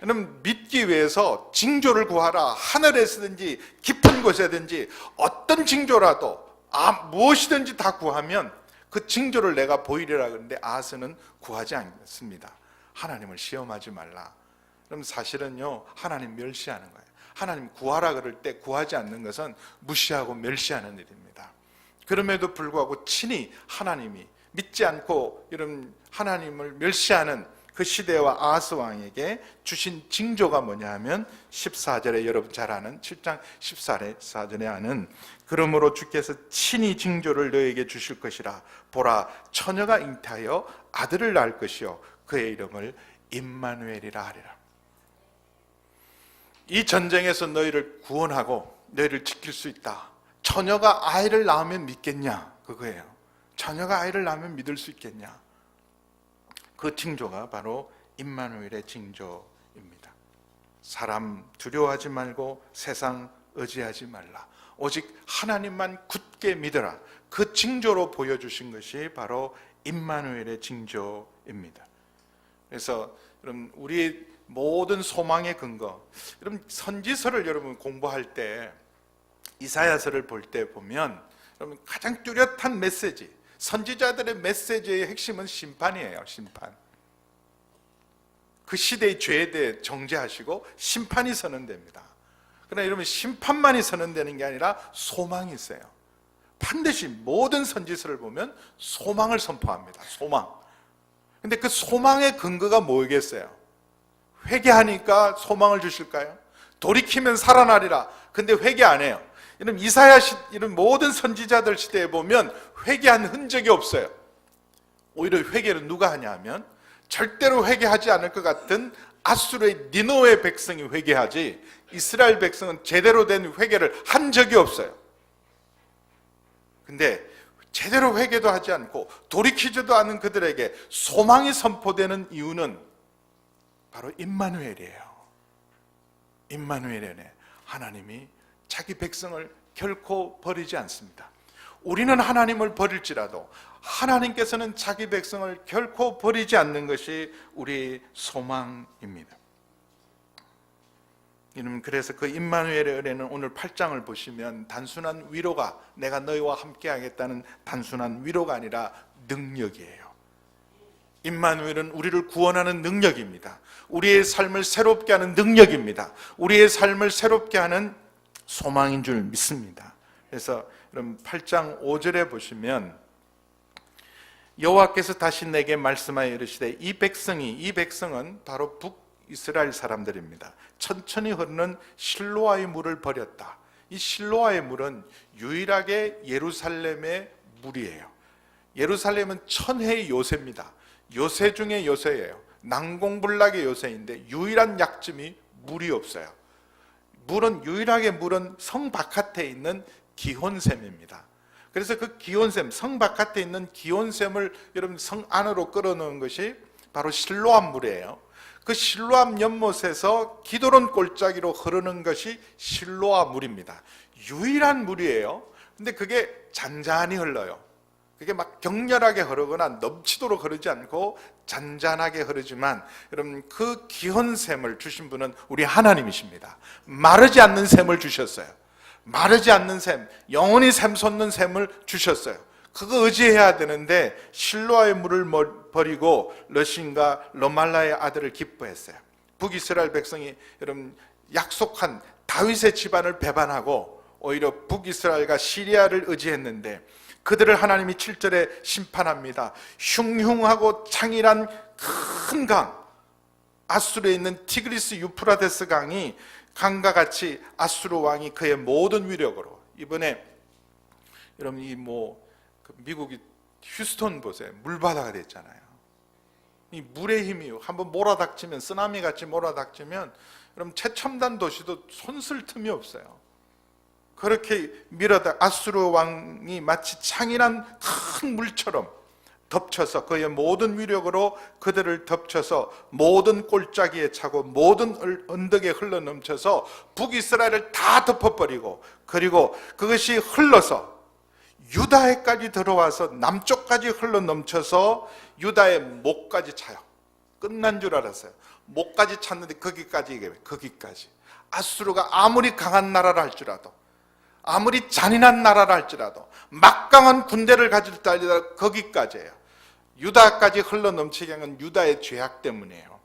여러분, 믿기 위해서 징조를 구하라. 하늘에서든지 깊은 곳에든지 어떤 징조라도 무엇이든지 다 구하면 그 징조를 내가 보이리라. 그런데 아하스는 구하지 않습니다. 하나님을 시험하지 말라. 그럼 사실은요, 하나님 멸시하는 거예요. 하나님 구하라 그럴 때 구하지 않는 것은 무시하고 멸시하는 일입니다. 그럼에도 불구하고 친히 하나님이 믿지 않고 이런 하나님을 멸시하는 그 시대와 아하스 왕에게 주신 징조가 뭐냐 하면 14절에 여러분 잘 아는 7장 14절에 아는, 그러므로 주께서 친히 징조를 너에게 주실 것이라. 보라, 처녀가 잉태하여 아들을 낳을 것이요 그의 이름을 임마누엘이라 하리라. 이 전쟁에서 너희를 구원하고 너희를 지킬 수 있다. 처녀가 아이를 낳으면 믿겠냐? 그거예요. 처녀가 아이를 낳으면 믿을 수 있겠냐? 그 징조가 바로 임마누엘의 징조입니다. 사람 두려워하지 말고 세상 의지하지 말라. 오직 하나님만 굳게 믿어라. 그 징조로 보여주신 것이 바로 임마누엘의 징조입니다. 그래서 여러분, 우리 모든 소망의 근거, 여러분 선지서를 여러분 공부할 때, 이사야서를 볼 때 보면 여러분 가장 뚜렷한 메시지, 선지자들의 메시지의 핵심은 심판이에요. 심판. 그 시대의 죄에 대해 정죄하시고 심판이 선언됩니다. 그러나 여러분, 심판만이 선언되는 게 아니라 소망이 있어요. 반드시 모든 선지서를 보면 소망을 선포합니다. 소망. 근데 그 소망의 근거가 뭐겠어요? 회개하니까 소망을 주실까요? 돌이키면 살아나리라. 근데 회개 안 해요. 이런 이사야 이런 모든 선지자들 시대에 보면 회개한 흔적이 없어요. 오히려 회개를 누가 하냐 하면 절대로 회개하지 않을 것 같은 아수르의 니느웨 백성이 회개하지, 이스라엘 백성은 제대로 된 회개를 한 적이 없어요. 근데 제대로 회개도 하지 않고 돌이키지도 않은 그들에게 소망이 선포되는 이유는 바로 임마누엘이에요. 임마누엘의 은혜. 하나님이 자기 백성을 결코 버리지 않습니다. 우리는 하나님을 버릴지라도 하나님께서는 자기 백성을 결코 버리지 않는 것이 우리 소망입니다. 그래서 그 임마누엘의 은혜는 오늘 8장을 보시면 단순한 위로가, 내가 너희와 함께 하겠다는 단순한 위로가 아니라 능력이에요. 임마누엘은 우리를 구원하는 능력입니다. 우리의 삶을 새롭게 하는 능력입니다. 우리의 삶을 새롭게 하는 소망인 줄 믿습니다. 그래서 여러분 8장 5절에 보시면 여호와께서 다시 내게 말씀하여 이르시되 이 백성은 바로 북이스라엘 사람들입니다. 천천히 흐르는 실로아의 물을 버렸다. 이 실로아의 물은 유일하게 예루살렘의 물이에요. 예루살렘은 천혜의 요새입니다. 요새 중에 요새예요. 난공불락의 요새인데 유일한 약점이 물이 없어요. 유일하게 물은 성 바깥에 있는 기혼샘입니다. 그래서 그 기혼샘, 성 바깥에 있는 기혼샘을 여러분 성 안으로 끌어넣은 것이 바로 실로암 물이에요. 그 실로암 연못에서 기도론 골짜기로 흐르는 것이 실로암 물입니다. 유일한 물이에요. 근데 그게 잔잔히 흘러요. 그게 막 격렬하게 흐르거나 넘치도록 흐르지 않고 잔잔하게 흐르지만, 여러분 그 기혼샘을 주신 분은 우리 하나님이십니다. 마르지 않는 샘을 주셨어요. 마르지 않는 샘, 영원히 샘솟는 샘을 주셨어요. 그거 의지해야 되는데 실로아의 물을 버리고 러신과 러말라의 아들을 기뻐했어요. 북이스라엘 백성이 여러분 약속한 다윗의 집안을 배반하고 오히려 북이스라엘과 시리아를 의지했는데 그들을 하나님이 7절에 심판합니다. 흉흉하고 창일한 큰 강, 아수르에 있는 티그리스 유프라데스 강이 강과 같이 아수르 왕이 그의 모든 위력으로, 이번에 여러분 미국이 휴스턴 보세요. 물바다가 됐잖아요. 이 물의 힘이 한번 몰아닥치면, 쓰나미 같이 몰아닥치면 여러분 최첨단 도시도 손쓸 틈이 없어요. 그렇게 밀어다 아수르 왕이 마치 창인한 큰 물처럼 덮쳐서 그의 모든 위력으로 그들을 덮쳐서 모든 골짜기에 차고 모든 언덕에 흘러넘쳐서 북이스라엘을 다 덮어버리고, 그리고 그것이 흘러서 유다에까지 들어와서 남쪽까지 흘러넘쳐서 유다의 목까지 차요. 끝난 줄 알았어요. 목까지 찼는데 거기까지. 아수르가 아무리 강한 나라라 할지라도, 아무리 잔인한 나라라 할지라도, 막강한 군대를 가질 때 거기까지예요. 유다까지 흘러넘치게 한 건 유다의 죄악 때문이에요.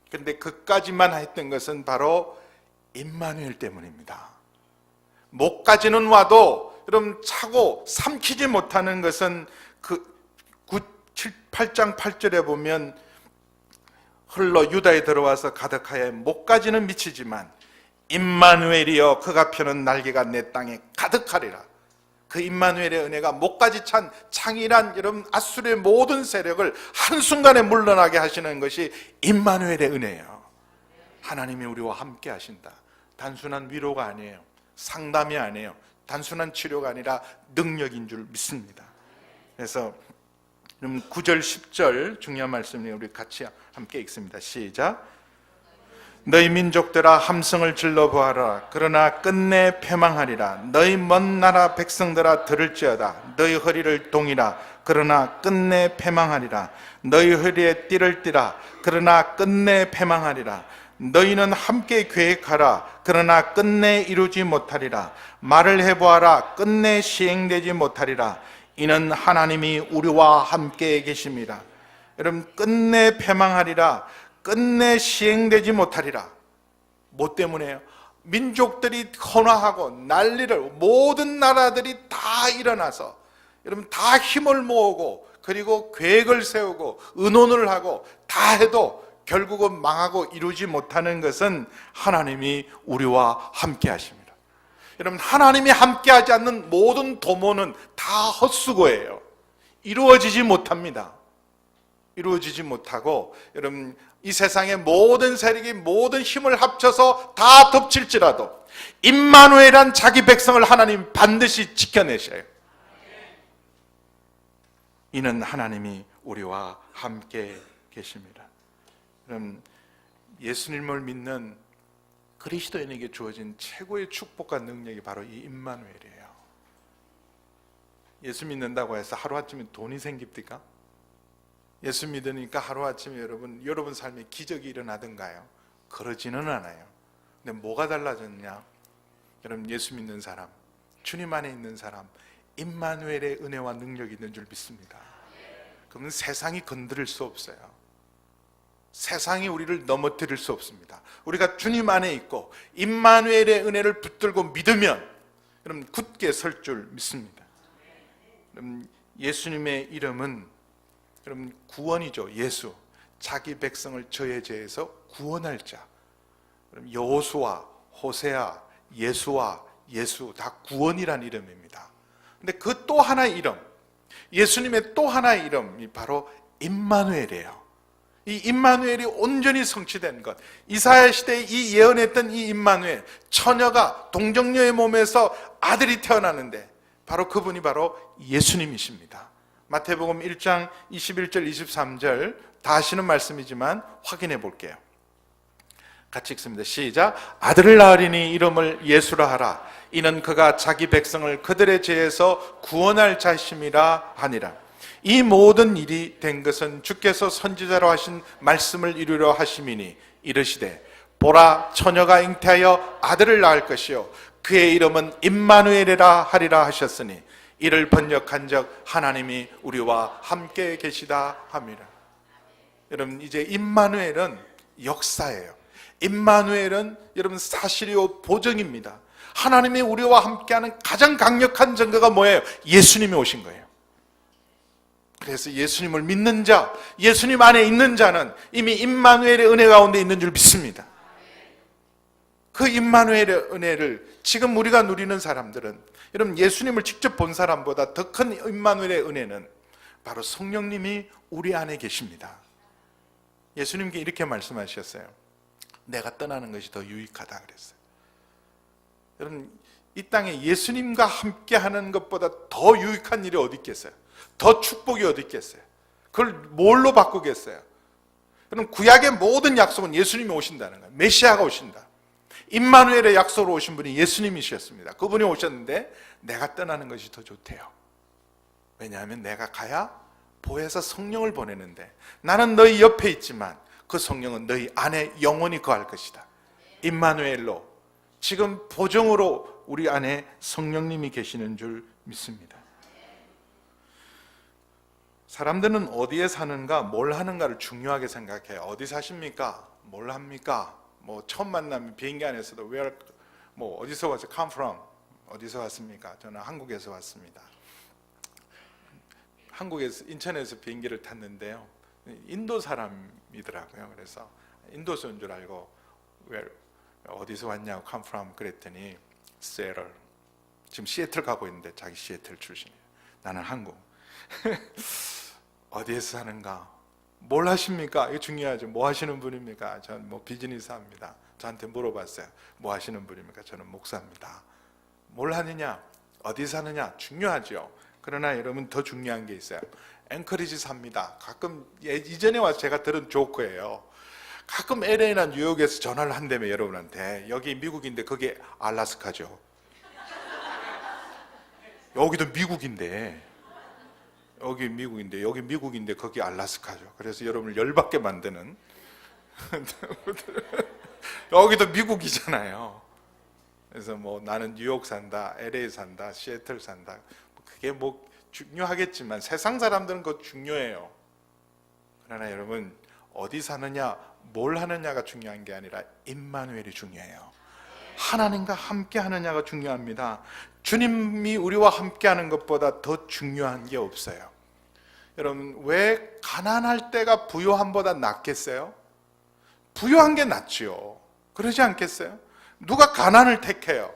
그런데 그까지만 했던 것은 바로 임마누엘 때문입니다. 목까지는 와도 여러분 차고 삼키지 못하는 것은 그 8장 8절에 보면 흘러 유다에 들어와서 가득하여 목까지는 미치지만 임마누엘이여 그가 펴는 날개가 내 땅에 가득하리라. 그 임마누엘의 은혜가 목까지 찬 창이란 여러분 아수르의 모든 세력을 한순간에 물러나게 하시는 것이 임마누엘의 은혜예요. 하나님이 우리와 함께 하신다. 단순한 위로가 아니에요. 상담이 아니에요. 단순한 치료가 아니라 능력인 줄 믿습니다. 그래서 9절 10절 중요한 말씀이에요. 우리 같이 함께 읽습니다. 시작. 너희 민족들아 함성을 질러 보아라. 그러나 끝내 패망하리라. 너희 먼 나라 백성들아 들을지어다. 너희 허리를 동이라. 그러나 끝내 패망하리라. 너희 허리에 띠를 띠라. 그러나 끝내 패망하리라. 너희는 함께 계획하라. 그러나 끝내 이루지 못하리라. 말을 해보아라. 끝내 시행되지 못하리라. 이는 하나님이 우리와 함께 계십니다. 여러분, 끝내 패망하리라. 끝내 시행되지 못하리라. 뭐 때문에요? 민족들이 헌화하고 난리를, 모든 나라들이 다 일어나서 여러분 다 힘을 모으고 그리고 계획을 세우고 의논을 하고 다 해도 결국은 망하고 이루지 못하는 것은 하나님이 우리와 함께 하십니다. 여러분, 하나님이 함께 하지 않는 모든 도모는 다 헛수고예요. 이루어지지 못합니다. 이루어지지 못하고, 여러분, 이 세상의 모든 세력이 모든 힘을 합쳐서 다 덮칠지라도 임마누엘한 자기 백성을 하나님 반드시 지켜내셔요. 이는 하나님이 우리와 함께 계십니다. 그럼 예수님을 믿는 그리스도인에게 주어진 최고의 축복과 능력이 바로 이 임마누엘이에요. 예수 믿는다고 해서 하루아침에 돈이 생깁니까? 예수 믿으니까 하루아침에 여러분 삶에 기적이 일어나던가요? 그러지는 않아요. 근데 뭐가 달라졌냐? 여러분, 예수 믿는 사람, 주님 안에 있는 사람, 임마누엘의 은혜와 능력이 있는 줄 믿습니다. 그러면 세상이 건드릴 수 없어요. 세상이 우리를 넘어뜨릴 수 없습니다. 우리가 주님 안에 있고 임마누엘의 은혜를 붙들고 믿으면 여러분 굳게 설 줄 믿습니다. 여러분, 예수님의 이름은 여러분 구원이죠. 예수, 자기 백성을 저의 죄에서 구원할 자. 여호수아, 호세아, 예수와 예수 다 구원이란 이름입니다. 근데 그 또 하나의 이름, 예수님의 또 하나의 이름이 바로 임마누엘이에요. 이 임마누엘이 온전히 성취된 것, 이사야 시대에 이 예언했던 이 임마누엘, 처녀가 동정녀의 몸에서 아들이 태어나는데 바로 그분이 바로 예수님이십니다. 마태복음 1장 21절 23절 다 아시는 말씀이지만 확인해 볼게요. 같이 읽습니다. 시작. 아들을 낳으리니 이름을 예수라 하라. 이는 그가 자기 백성을 그들의 죄에서 구원할 자심이라 하니라. 이 모든 일이 된 것은 주께서 선지자로 하신 말씀을 이루려 하심이니 이르시되 보라 처녀가 잉태하여 아들을 낳을 것이요 그의 이름은 임마누엘이라 하리라 하셨으니 이를 번역한즉 하나님이 우리와 함께 계시다 함이라. 여러분, 이제 임마누엘은 역사예요. 임마누엘은 여러분 사실이요 보정입니다. 하나님이 우리와 함께하는 가장 강력한 증거가 뭐예요? 예수님이 오신 거예요. 그래서 예수님을 믿는 자, 예수님 안에 있는 자는 이미 임마누엘의 은혜 가운데 있는 줄 믿습니다. 그 임마누엘의 은혜를 지금 우리가 누리는 사람들은, 여러분 예수님을 직접 본 사람보다 더 큰 임마누엘의 은혜는 바로 성령님이 우리 안에 계십니다. 예수님께 이렇게 말씀하셨어요. 내가 떠나는 것이 더 유익하다 그랬어요. 여러분, 이 땅에 예수님과 함께 하는 것보다 더 유익한 일이 어디 있겠어요? 더 축복이 어디 있겠어요? 그걸 뭘로 바꾸겠어요? 여러분, 구약의 모든 약속은 예수님이 오신다는 거예요. 메시아가 오신다. 임마누엘의 약속으로 오신 분이 예수님이셨습니다. 그분이 오셨는데 내가 떠나는 것이 더 좋대요. 왜냐하면 내가 가야 보혜사 성령을 보내는데 나는 너희 옆에 있지만 그 성령은 너희 안에 영원히 거할 것이다. 임마누엘로 지금 보정으로 우리 안에 성령님이 계시는 줄 믿습니다. 사람들은 어디에 사는가, 뭘 하는가를 중요하게 생각해요. 어디 사십니까? 뭘 합니까? 뭐 처음 만나면 비행기 안에서도 where, 뭐 어디서 왔어요? Come from? 어디서 왔습니까? 저는 한국에서 왔습니다. 한국에서 인천에서 비행기를 탔는데요. 인도 사람이더라고요. 그래서 인도에서 온 줄 알고 where, 어디서 왔냐고 come from 그랬더니 세럴. 지금 시애틀 가고 있는데 자기 시애틀 출신이에요. 나는 한국. 어디에서 사는가? 뭘 하십니까? 이게 중요하죠. 뭐 하시는 분입니까? 전 뭐 비즈니스 합니다. 저한테 물어봤어요. 뭐 하시는 분입니까? 저는 목사입니다. 뭘 하느냐, 어디 사느냐 중요하죠. 그러나 여러분 더 중요한 게 있어요. 앵커리지 삽니다. 가끔 이전에 와서 제가 들은 조크예요. 가끔 LA나 뉴욕에서 전화를 한다며 여러분한테. 여기 미국인데 그게 알라스카죠. 여기도 미국인데 여기 미국인데 거기 알라스카죠. 그래서 여러분을 열받게 만드는 여기도 미국이잖아요. 그래서 뭐 나는 뉴욕 산다, LA 산다, 시애틀 산다. 그게 뭐 중요하겠지만 세상 사람들은 그거 중요해요. 그러나 여러분 어디 사느냐, 뭘 하느냐가 중요한 게 아니라 임마누엘이 중요해요. 하나님과 함께 하느냐가 중요합니다. 주님이 우리와 함께 하는 것보다 더 중요한 게 없어요. 여러분 왜 가난할 때가 부요함보다 낫겠어요? 부요한 게 낫지요. 그러지 않겠어요? 누가 가난을 택해요?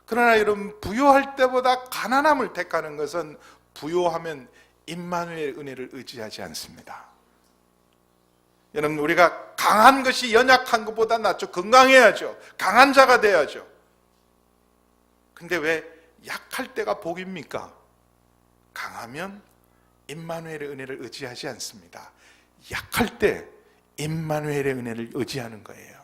그러나 여러분 부요할 때보다 가난함을 택하는 것은 부요하면 임마누엘 은혜를 의지하지 않습니다. 여러분 우리가 강한 것이 연약한 것보다 낫죠. 건강해야죠. 강한 자가 돼야죠. 근데 왜 약할 때가 복입니까? 강하면 임마누엘의 은혜를 의지하지 않습니다. 약할 때 임마누엘의 은혜를 의지하는 거예요.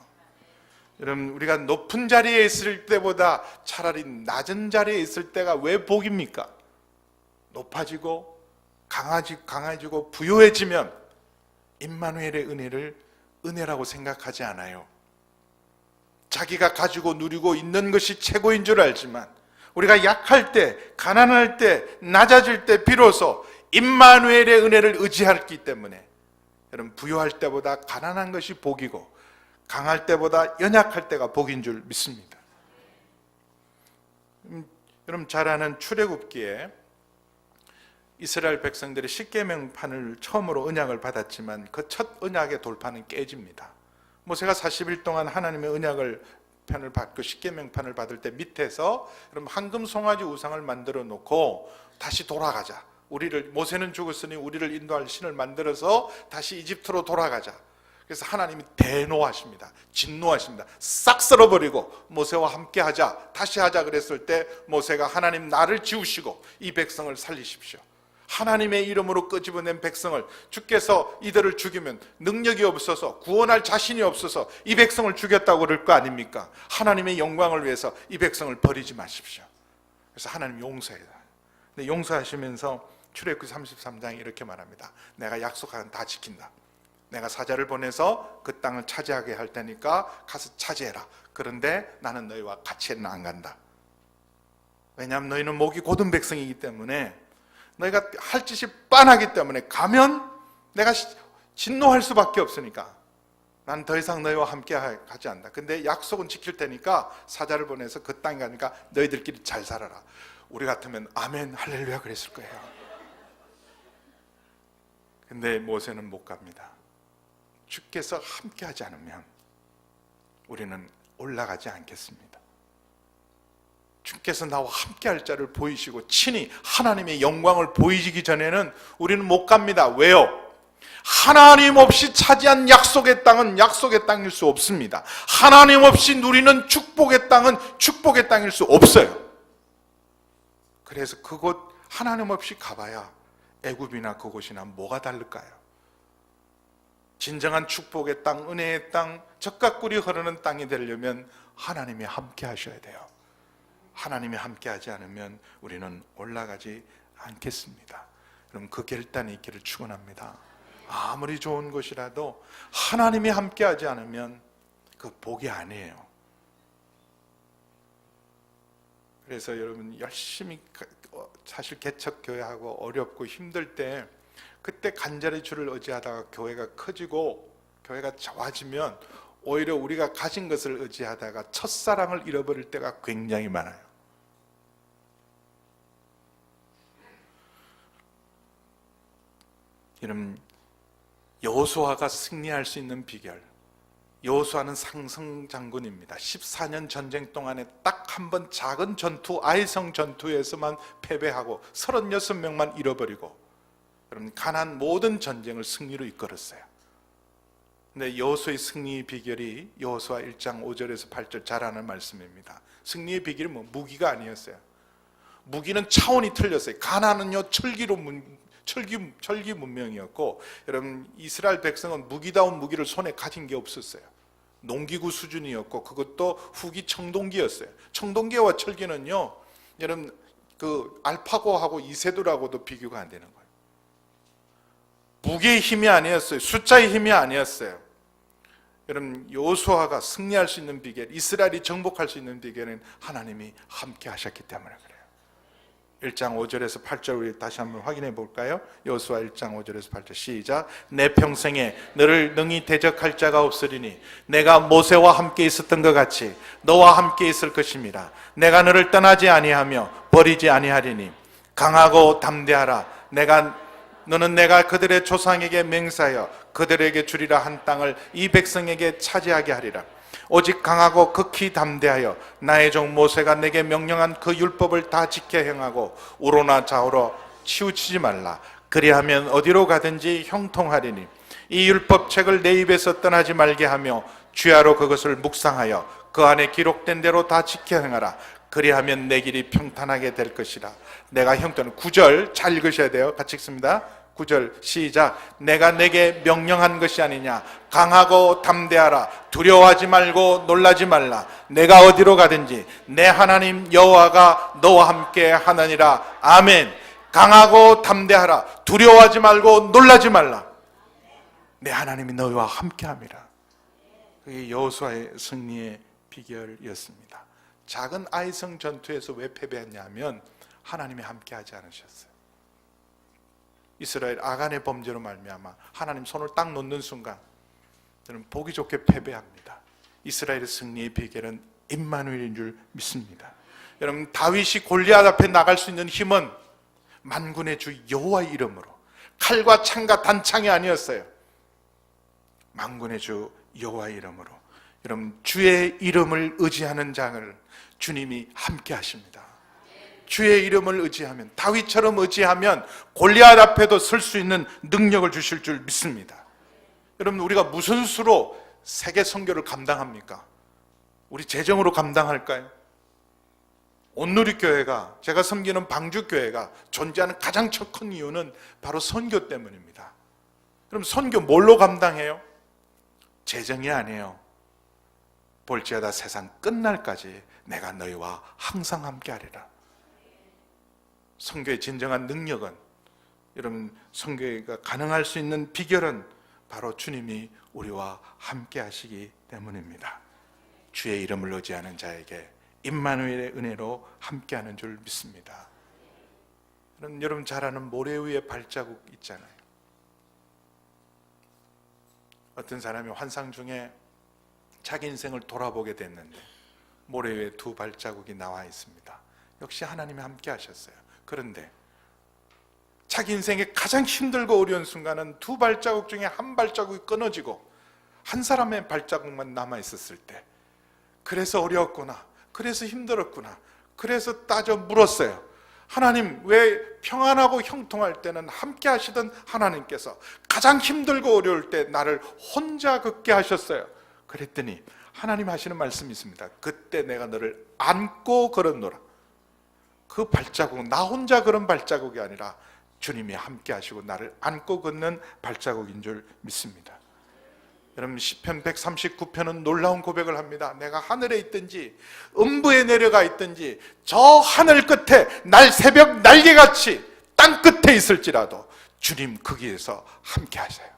여러분 우리가 높은 자리에 있을 때보다 차라리 낮은 자리에 있을 때가 왜 복입니까? 높아지고 강해지고 부요해지면 임마누엘의 은혜를 은혜라고 생각하지 않아요. 자기가 가지고 누리고 있는 것이 최고인 줄 알지만 우리가 약할 때, 가난할 때, 낮아질 때 비로소 임마누엘의 은혜를 의지하기 때문에 여러분 부요할 때보다 가난한 것이 복이고 강할 때보다 연약할 때가 복인 줄 믿습니다. 여러분 잘 아는 출애굽기에 이스라엘 백성들이 십계명판을 처음으로 언약을 받았지만 그 첫 언약의 돌파는 깨집니다. 모세가 40일 동안 하나님의 언약을 편을 받고 십계명판을 받을 때 밑에서 그럼 황금 송아지 우상을 만들어 놓고 다시 돌아가자. 모세는 죽었으니 우리를 인도할 신을 만들어서 다시 이집트로 돌아가자. 그래서 하나님이 대노하십니다. 진노하십니다. 싹 썰어버리고 모세와 함께 하자. 다시 하자 그랬을 때 모세가 하나님 나를 지우시고 이 백성을 살리십시오. 하나님의 이름으로 끄집어낸 백성을 주께서 이들을 죽이면 능력이 없어서 구원할 자신이 없어서 이 백성을 죽였다고 그럴 거 아닙니까? 하나님의 영광을 위해서 이 백성을 버리지 마십시오. 그래서 하나님 용서해요. 근데 용서하시면서 출애굽기 33장에 이렇게 말합니다. 내가 약속한 다 지킨다. 내가 사자를 보내서 그 땅을 차지하게 할 테니까 가서 차지해라. 그런데 나는 너희와 같이는 안 간다. 왜냐하면 너희는 목이 곧은 백성이기 때문에 너희가 할 짓이 빤하기 때문에 가면 내가 진노할 수밖에 없으니까 난 더 이상 너희와 함께 가지 않는다. 근데 약속은 지킬 테니까 사자를 보내서 그 땅에 가니까 너희들끼리 잘 살아라. 우리 같으면 아멘 할렐루야 그랬을 거예요. 근데 모세는 못 갑니다. 주께서 함께 하지 않으면 우리는 올라가지 않겠습니다. 주께서 나와 함께 할 자를 보이시고 친히 하나님의 영광을 보이시기 전에는 우리는 못 갑니다. 왜요? 하나님 없이 차지한 약속의 땅은 약속의 땅일 수 없습니다. 하나님 없이 누리는 축복의 땅은 축복의 땅일 수 없어요. 그래서 그곳 하나님 없이 가봐야 애굽이나 그곳이나 뭐가 다를까요? 진정한 축복의 땅, 은혜의 땅, 젖과 꿀이 흐르는 땅이 되려면 하나님이 함께 하셔야 돼요. 하나님이 함께 하지 않으면 우리는 올라가지 않겠습니다. 그럼 그 결단이 있기를 축원합니다. 아무리 좋은 것이라도 하나님이 함께 하지 않으면 그 복이 아니에요. 그래서 여러분 열심히 사실 개척교회하고 어렵고 힘들 때 그때 간절히 주를 의지하다가 교회가 커지고 교회가 좋아지면 오히려 우리가 가진 것을 의지하다가 첫사랑을 잃어버릴 때가 굉장히 많아요. 여러분 여호수아가 승리할 수 있는 비결, 여호수아는 상승장군입니다. 14년 전쟁 동안에 딱 한 번 작은 전투, 아이성 전투에서만 패배하고 36명만 잃어버리고 여러분 가나안 모든 전쟁을 승리로 이끌었어요. 근데 여호수아의 승리의 비결이 여호수아 1장 5절에서 8절 잘 아는 말씀입니다. 승리의 비결이 무기가 아니었어요. 무기는 차원이 틀렸어요. 가나안은요 철기 문명이었고, 여러분 이스라엘 백성은 무기다운 무기를 손에 가진 게 없었어요. 농기구 수준이었고, 그것도 후기 청동기였어요. 청동기와 철기는요, 여러분 그 알파고하고 이세돌하고도 비교가 안 되는 거예요. 무게의 힘이 아니었어요. 숫자의 힘이 아니었어요. 여러분 여호수아가 승리할 수 있는 비결, 이스라엘이 정복할 수 있는 비결은 하나님이 함께 하셨기 때문에 그래요. 1장 5절에서 8절 우리 다시 한번 확인해 볼까요? 여호수아 1장 5절에서 8절 시작. 내 평생에 너를 능히 대적할 자가 없으리니 내가 모세와 함께 있었던 것 같이 너와 함께 있을 것입니다. 내가 너를 떠나지 아니하며 버리지 아니하리니 강하고 담대하라. 너는 내가 그들의 조상에게 맹세하여 그들에게 주리라 한 땅을 이 백성에게 차지하게 하리라. 오직 강하고 극히 담대하여 나의 종 모세가 내게 명령한 그 율법을 다 지켜 행하고 우로나 좌우로 치우치지 말라. 그리하면 어디로 가든지 형통하리니 이 율법책을 내 입에서 떠나지 말게 하며 주야로 그것을 묵상하여 그 안에 기록된 대로 다 지켜 행하라. 그리하면 내 길이 평탄하게 될 것이라. 내가 형통한 9절 잘 읽으셔야 돼요. 같이 읽습니다. 9절 시작. 내가 내게 명령한 것이 아니냐. 강하고 담대하라. 두려워하지 말고 놀라지 말라. 내가 어디로 가든지 내 하나님 여호와가 너와 함께 하느니라. 아멘. 강하고 담대하라. 두려워하지 말고 놀라지 말라. 내 하나님이 너희와 함께 함이라. 그게 여호수아의 승리의 비결이었습니다. 작은 아이성 전투에서 왜 패배했냐면 하나님이 함께 하지 않으셨어요. 이스라엘 아간의 범죄로 말미암아 하나님 손을 딱 놓는 순간 저는 보기 좋게 패배합니다. 이스라엘의 승리의 비결은 임마누엘인 줄 믿습니다. 여러분 다윗이 골리앗 앞에 나갈 수 있는 힘은 만군의 주 여호와의 이름으로, 칼과 창과 단창이 아니었어요. 만군의 주 여호와의 이름으로. 여러분 주의 이름을 의지하는 자를 주님이 함께 하십니다. 주의 이름을 의지하면, 다윗처럼 의지하면 골리앗 앞에도 설 수 있는 능력을 주실 줄 믿습니다. 여러분 우리가 무슨 수로 세계 선교를 감당합니까? 우리 재정으로 감당할까요? 온누리교회가, 제가 섬기는 방주교회가 존재하는 가장 큰 이유는 바로 선교 때문입니다. 그럼 선교 뭘로 감당해요? 재정이 아니에요. 볼지어다 세상 끝날까지 내가 너희와 항상 함께하리라. 선교의 진정한 능력은, 여러분 선교가 가능할 수 있는 비결은 바로 주님이 우리와 함께 하시기 때문입니다. 주의 이름을 의지하는 자에게 임마누엘의 은혜로 함께하는 줄 믿습니다. 여러분 잘 아는 모래 위에 발자국 있잖아요. 어떤 사람이 환상 중에 자기 인생을 돌아보게 됐는데 모래 위에 두 발자국이 나와 있습니다. 역시 하나님이 함께 하셨어요. 그런데 자기 인생의 가장 힘들고 어려운 순간은 두 발자국 중에 한 발자국이 끊어지고 한 사람의 발자국만 남아 있었을 때, 그래서 어려웠구나, 그래서 힘들었구나, 그래서 따져 물었어요. 하나님 왜 평안하고 형통할 때는 함께 하시던 하나님께서 가장 힘들고 어려울 때 나를 혼자 걷게 하셨어요. 그랬더니 하나님 하시는 말씀이 있습니다. 그때 내가 너를 안고 걸었노라. 그 발자국은 나 혼자 걸은 발자국이 아니라 주님이 함께 하시고 나를 안고 걷는 발자국인 줄 믿습니다. 여러분 시편 139편은 놀라운 고백을 합니다. 내가 하늘에 있든지 음부에 내려가 있든지 저 하늘 끝에 날 새벽 날개같이 땅 끝에 있을지라도 주님 거기에서 함께 하세요.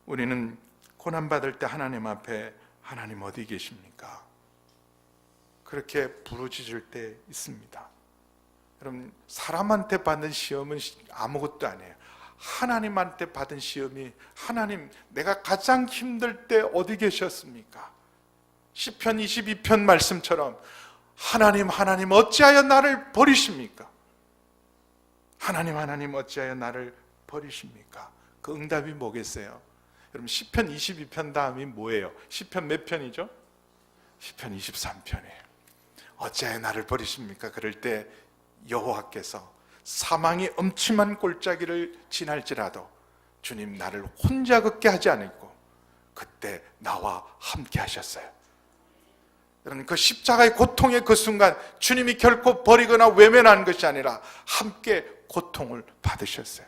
우리는 고난받을 때 하나님 앞에 하나님 어디 계십니까? 그렇게 부르짖을 때 있습니다. 여러분 사람한테 받는 시험은 아무것도 아니에요. 하나님한테 받은 시험이, 하나님 내가 가장 힘들 때 어디 계셨습니까? 시편 22편 말씀처럼 하나님 어찌하여 나를 버리십니까? 하나님 어찌하여 나를 버리십니까? 그 응답이 뭐겠어요? 여러분 시편 22편 다음이 뭐예요? 시편 몇 편이죠? 시편 23편이에요. 어찌하여 나를 버리십니까? 그럴 때 여호와께서 사망이 엄침한 골짜기를 지날지라도 주님 나를 혼자 걷게 하지 않고 그때 나와 함께 하셨어요. 여러분, 그 십자가의 고통의 그 순간 주님이 결코 버리거나 외면한 것이 아니라 함께 고통을 받으셨어요.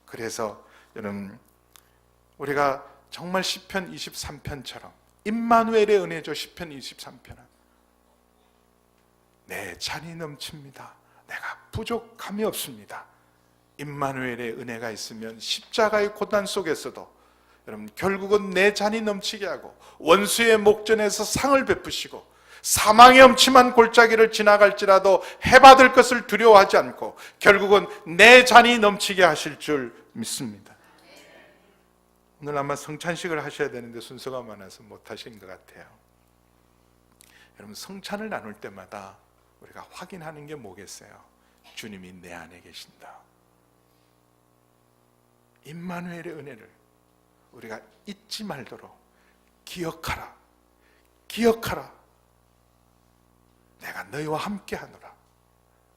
그래서 여러분, 우리가 정말 시편 23편처럼 임마누엘의 은혜죠. 시편 23편은 내 잔이 넘칩니다. 내가 부족함이 없습니다. 임마누엘의 은혜가 있으면 십자가의 고난 속에서도 여러분, 결국은 내 잔이 넘치게 하고 원수의 목전에서 상을 베푸시고 사망의 엄침한 골짜기를 지나갈지라도 해받을 것을 두려워하지 않고 결국은 내 잔이 넘치게 하실 줄 믿습니다. 오늘 아마 성찬식을 하셔야 되는데 순서가 많아서 못 하신 것 같아요. 여러분, 성찬을 나눌 때마다 우리가 확인하는 게 뭐겠어요? 주님이 내 안에 계신다. 임마누엘의 은혜를 우리가 잊지 말도록 기억하라. 기억하라. 내가 너희와 함께 하노라.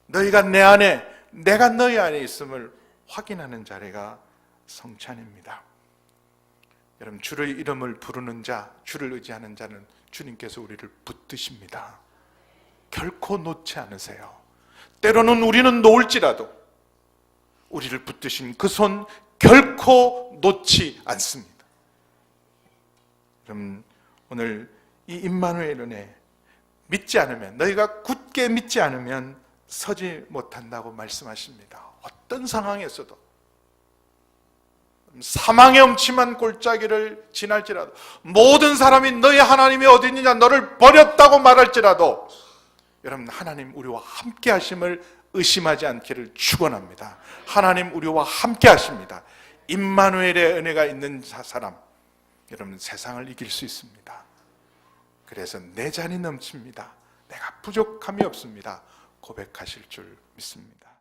너희가 내 안에, 내가 너희 안에 있음을 확인하는 자리가 성찬입니다. 여러분, 주의 이름을 부르는 자, 주를 의지하는 자는 주님께서 우리를 붙드십니다. 결코 놓지 않으세요. 때로는 우리는 놓을지라도 우리를 붙드신 그 손 결코 놓지 않습니다. 그럼 오늘 이 임마누엘 은혜 믿지 않으면, 너희가 굳게 믿지 않으면 서지 못한다고 말씀하십니다. 어떤 상황에서도 사망의 엄침한 골짜기를 지날지라도, 모든 사람이 너희 하나님이 어디 있느냐 너를 버렸다고 말할지라도 여러분, 하나님 우리와 함께 하심을 의심하지 않기를 축원합니다. 하나님 우리와 함께 하십니다. 임마누엘의 은혜가 있는 사람, 여러분 세상을 이길 수 있습니다. 그래서 내 잔이 넘칩니다. 내가 부족함이 없습니다. 고백하실 줄 믿습니다.